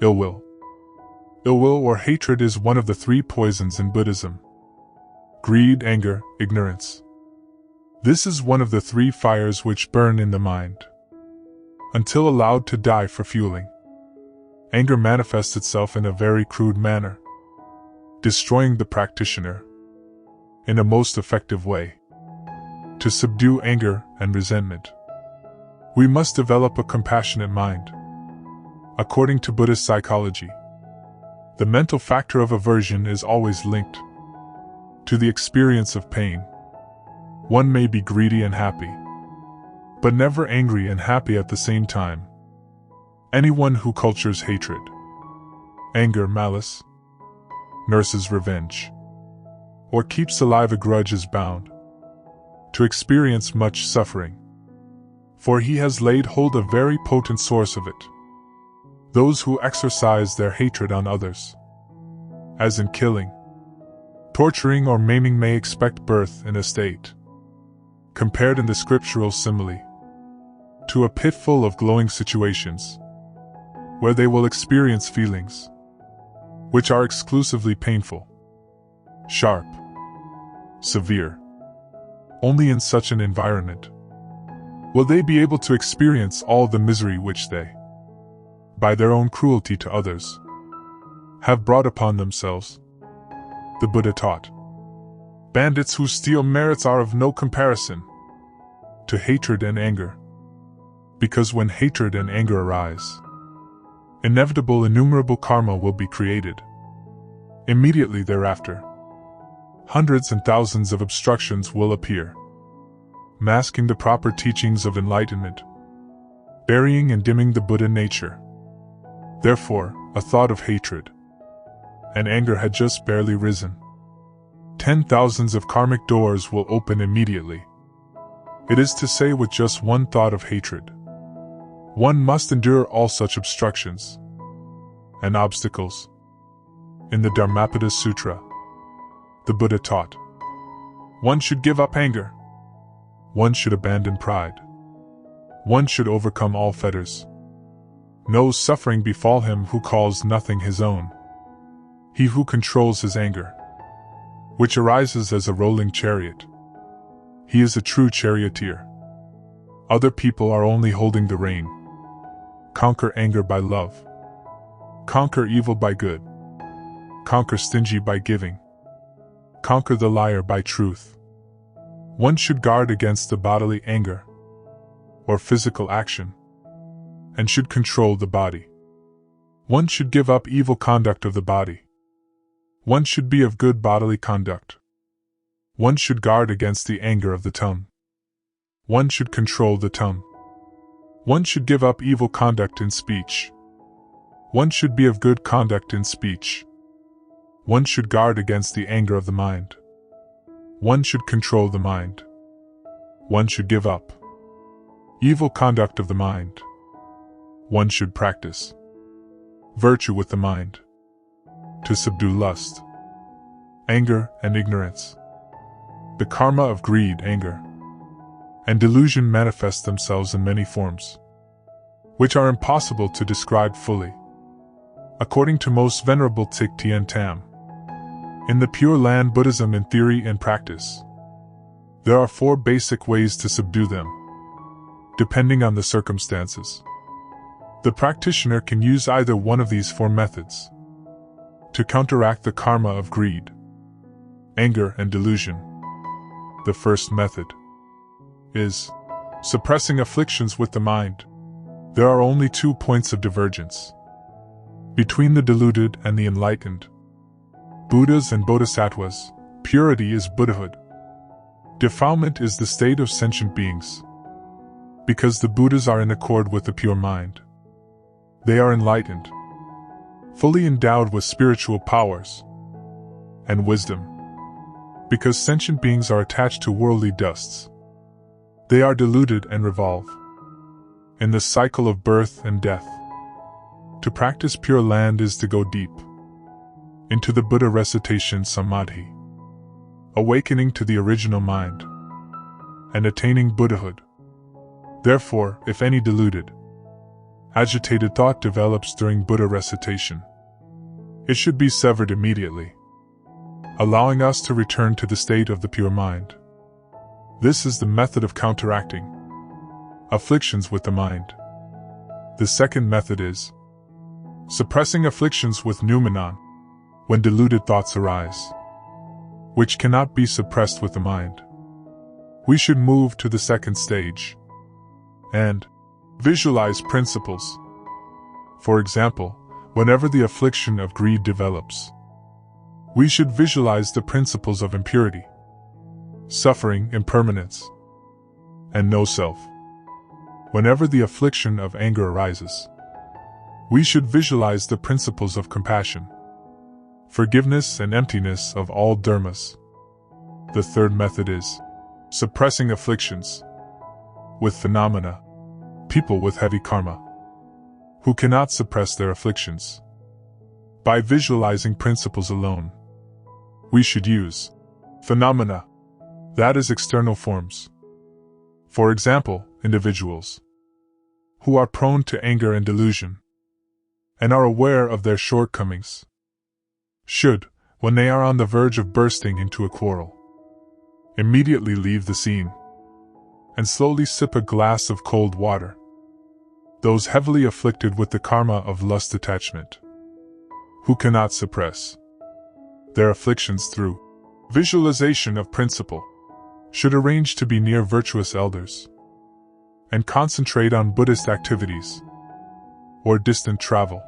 Ill will. Ill will or hatred is one of the three poisons in Buddhism. Greed, anger, ignorance. This is one of the three fires which burn in the mind, until allowed to die for fueling. Anger manifests itself in a very crude manner, destroying the practitioner in a most effective way. To subdue anger and resentment, we must develop a compassionate mind. According to Buddhist psychology, the mental factor of aversion is always linked to the experience of pain. One may be greedy and happy, but never angry and happy at the same time. Anyone who cultures hatred, anger, malice, nurses revenge, or keeps alive a grudge is bound to experience much suffering, for he has laid hold of a very potent source of it. Those who exercise their hatred on others, as in killing, torturing or maiming, may expect birth in a state, compared in the scriptural simile, to a pit full of glowing situations, where they will experience feelings which are exclusively painful, sharp, severe. Only in such an environment will they be able to experience all the misery which they, by their own cruelty to others, have brought upon themselves. The Buddha taught, bandits who steal merits are of no comparison to hatred and anger, because when hatred and anger arise, inevitable innumerable karma will be created. Immediately thereafter, hundreds and thousands of obstructions will appear, masking the proper teachings of enlightenment, burying and dimming the Buddha nature. Therefore, a thought of hatred and anger had just barely risen. 10,000s of karmic doors will open immediately. It is to say, with just one thought of hatred, one must endure all such obstructions and obstacles. In the Dharmapada Sutra, the Buddha taught, one should give up anger, one should abandon pride, one should overcome all fetters. No suffering befall him who calls nothing his own. He who controls his anger, which arises as a rolling chariot, he is a true charioteer. Other people are only holding the rein. Conquer anger by love. Conquer evil by good. Conquer stingy by giving. Conquer the liar by truth. One should guard against the bodily anger or physical action, and should control the body. One should give up evil conduct of the body. One should be of good bodily conduct. One should guard against the anger of the tongue. One should control the tongue. One should give up evil conduct in speech. One should be of good conduct in speech. One should guard against the anger of the mind. One should control the mind. One should give up evil conduct of the mind. One should practice virtue with the mind. To subdue lust, anger, and ignorance. The karma of greed, anger, and delusion manifest themselves in many forms, which are impossible to describe fully. According to Most Venerable Thich Thien Tam, in the Pure Land Buddhism in theory and practice, there are 4 basic ways to subdue them, depending on the circumstances. The practitioner can use either one of these 4 methods to counteract the karma of greed, anger, and delusion. The first method is suppressing afflictions with the mind. There are only 2 points of divergence between the deluded and the enlightened. Buddhas and Bodhisattvas. Purity is Buddhahood. Defilement is the state of sentient beings. Because the Buddhas are in accord with the pure mind, they are enlightened, fully endowed with spiritual powers and wisdom. Because sentient beings are attached to worldly dusts, they are deluded and revolve in the cycle of birth and death. To practice Pure Land is to go deep into the Buddha recitation samadhi, awakening to the original mind, and attaining Buddhahood. Therefore, if any deluded agitated thought develops during Buddha recitation. It should be severed immediately, allowing us to return to the state of the pure mind. This is the method of counteracting afflictions with the mind. The second method is suppressing afflictions with noumenon, when deluded thoughts arise, which cannot be suppressed with the mind. We should move to the second stage and visualize principles. For example, whenever the affliction of greed develops, we should visualize the principles of impurity, suffering, impermanence, and no self. Whenever the affliction of anger arises, we should visualize the principles of compassion, forgiveness, and emptiness of all dharmas. The third method is suppressing afflictions with phenomena, people with heavy karma, who cannot suppress their afflictions. By visualizing principles alone, we should use phenomena, that is, external forms. For example, individuals who are prone to anger and delusion, and are aware of their shortcomings, should, when they are on the verge of bursting into a quarrel, immediately leave the scene and slowly sip a glass of cold water. Those heavily afflicted with the karma of lust attachment, who cannot suppress their afflictions through visualization of principle, should arrange to be near virtuous elders and concentrate on Buddhist activities or distant travel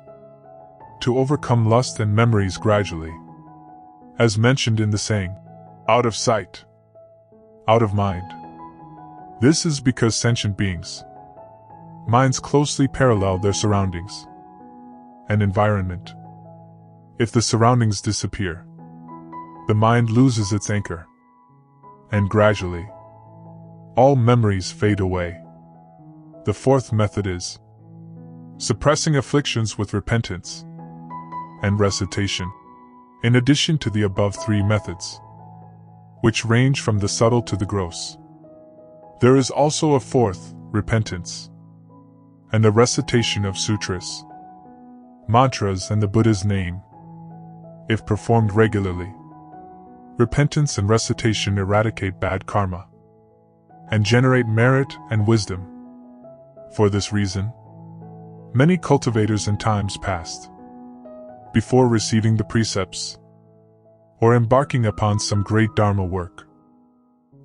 to overcome lust and memories gradually. As mentioned in the saying, out of sight, out of mind. This is because sentient beings' minds closely parallel their surroundings and environment. If the surroundings disappear, the mind loses its anchor, and gradually, all memories fade away. The fourth method is suppressing afflictions with repentance and recitation. In addition to the above three methods, which range from the subtle to the gross, there is also a fourth, repentance, and the recitation of sutras, mantras, and the Buddha's name. If performed regularly, repentance and recitation eradicate bad karma and generate merit and wisdom. For this reason, many cultivators in times past, before receiving the precepts or embarking upon some great dharma work,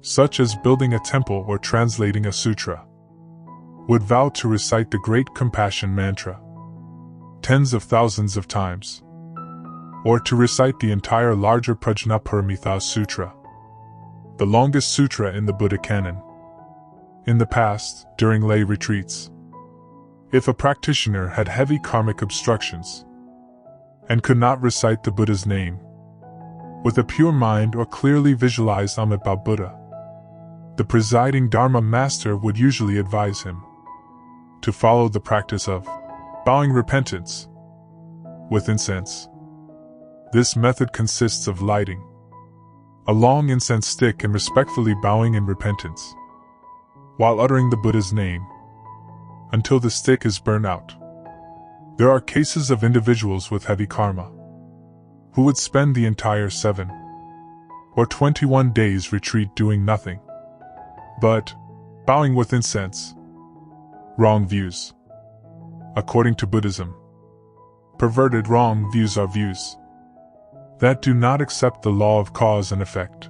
such as building a temple or translating a sutra, would vow to recite the great compassion mantra tens of thousands of times, or to recite the entire larger Prajnaparamita Sutra, the longest sutra in the Buddha canon. In the past, during lay retreats, if a practitioner had heavy karmic obstructions and could not recite the Buddha's name with a pure mind or clearly visualize Amitabha Buddha, the presiding Dharma master would usually advise him to follow the practice of bowing repentance with incense. This method consists of lighting a long incense stick and respectfully bowing in repentance, while uttering the Buddha's name, until the stick is burned out. There are cases of individuals with heavy karma who would spend the entire 7 or 21 days retreat doing nothing but bowing with incense. Wrong views. According to Buddhism, perverted wrong views are views that do not accept the law of cause and effect,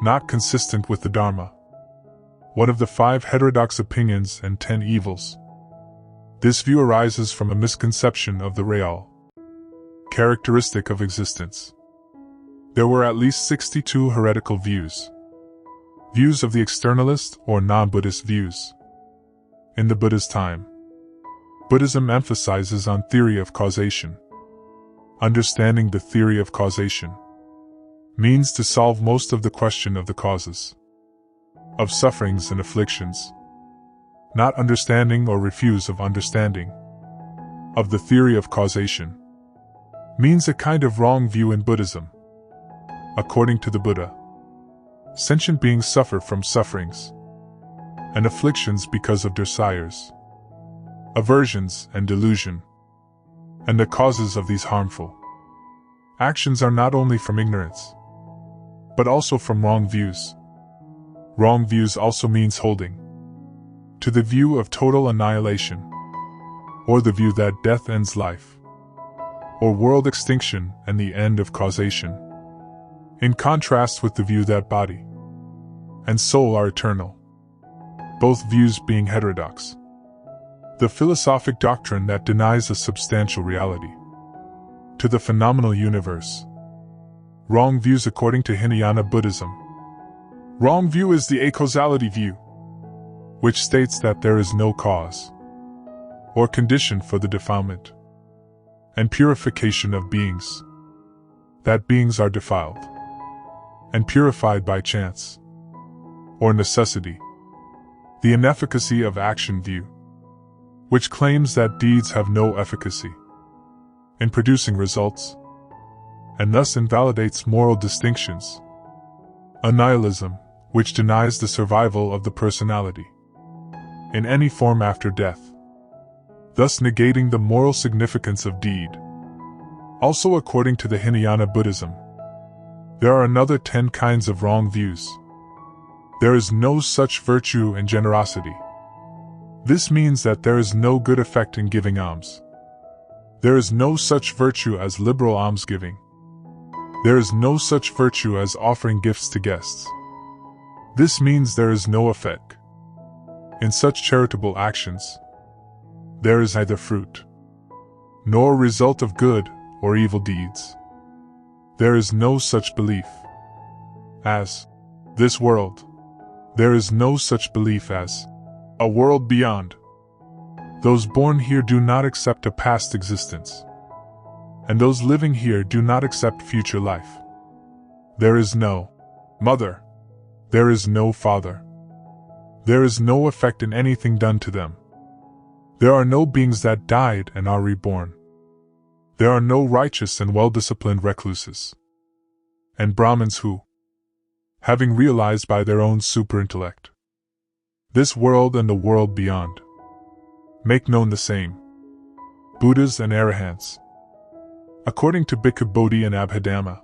not consistent with the Dharma, one of the 5 heterodox opinions and 10 evils. This view arises from a misconception of the real characteristic of existence. There were at least 62 heretical views of the externalist or non-Buddhist views. In the Buddha's time, Buddhism emphasizes on theory of causation. Understanding the theory of causation means to solve most of the question of the causes of sufferings and afflictions. Not understanding or refuse of understanding of the theory of causation means a kind of wrong view in Buddhism. According to the Buddha, sentient beings suffer from sufferings and afflictions because of desires, aversions, and delusion, and the causes of these harmful actions are not only from ignorance, but also from wrong views. Wrong views also means holding to the view of total annihilation, or the view that death ends life, or world extinction and the end of causation, in contrast with the view that body and soul are eternal, both views being heterodox. The philosophic doctrine that denies a substantial reality to the phenomenal universe. Wrong views according to Hinayana Buddhism. Wrong view is the acausality view, which states that there is no cause or condition for the defilement and purification of beings, that beings are defiled and purified by chance or necessity. The inefficacy of action view, which claims that deeds have no efficacy in producing results, and thus invalidates moral distinctions. A nihilism, which denies the survival of the personality in any form after death, thus negating the moral significance of deed. Also, according to the Hinayana Buddhism, there are another 10 kinds of wrong views. There is no such virtue in generosity. This means that there is no good effect in giving alms. There is no such virtue as liberal almsgiving. There is no such virtue as offering gifts to guests. This means there is no effect in such charitable actions. There is neither fruit nor result of good or evil deeds. There is no such belief as this world. There is no such belief as a world beyond. Those born here do not accept a past existence, and those living here do not accept future life. There is no mother. There is no father. There is no effect in anything done to them. There are no beings that died and are reborn. There are no righteous and well-disciplined recluses and Brahmins who, having realized by their own superintellect this world and the world beyond, make known the same. Buddhas and Arahants. According to Bhikkhu Bodhi and Abhidhamma,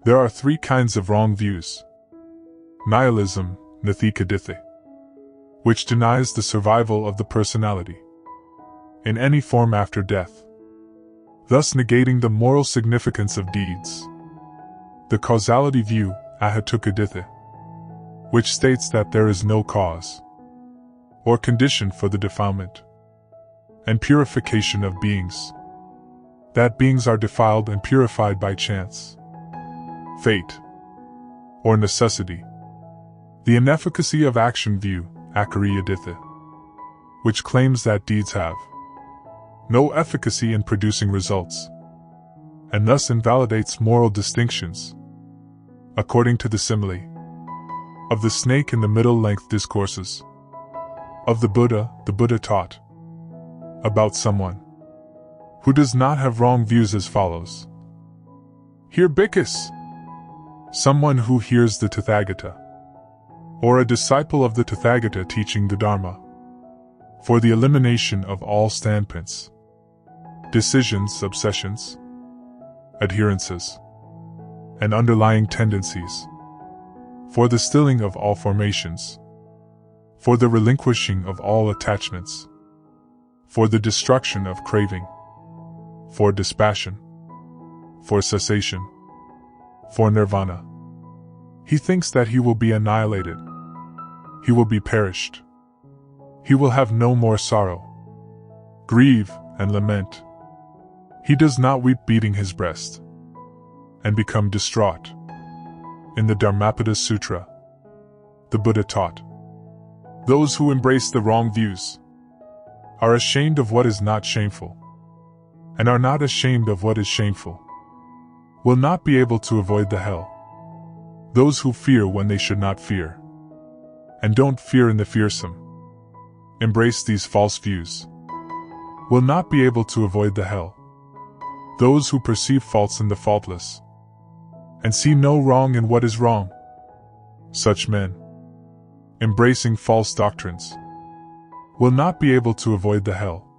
there are 3 kinds of wrong views. Nihilism, Nithikadithi, which denies the survival of the personality in any form after death, thus negating the moral significance of deeds. The causality view, Ahatukadithi, which states that there is no cause or condition for the defilement and purification of beings, that beings are defiled and purified by chance, fate, or necessity. The inefficacy of action view, Akariyadithi, which claims that deeds have no efficacy in producing results, and thus invalidates moral distinctions. According to the simile of the snake in the middle-length discourses of the Buddha taught about someone who does not have wrong views as follows. Hear Bhikkhus, someone who hears the Tathagata, or a disciple of the Tathagata teaching the Dharma, for the elimination of all standpoints, decisions, obsessions, adherences, and underlying tendencies, for the stilling of all formations, for the relinquishing of all attachments, for the destruction of craving, for dispassion, for cessation, for nirvana. He thinks that he will be annihilated. He will be perished. He will have no more sorrow, grieve, and lament. He does not weep beating his breast and become distraught. In the Dharmapada Sutra, the Buddha taught, those who embrace the wrong views are ashamed of what is not shameful, and are not ashamed of what is shameful, will not be able to avoid the hell. Those who fear when they should not fear, and don't fear in the fearsome, embrace these false views, will not be able to avoid the hell. Those who perceive faults in the faultless, and see no wrong in what is wrong, such men, embracing false doctrines, will not be able to avoid the hell.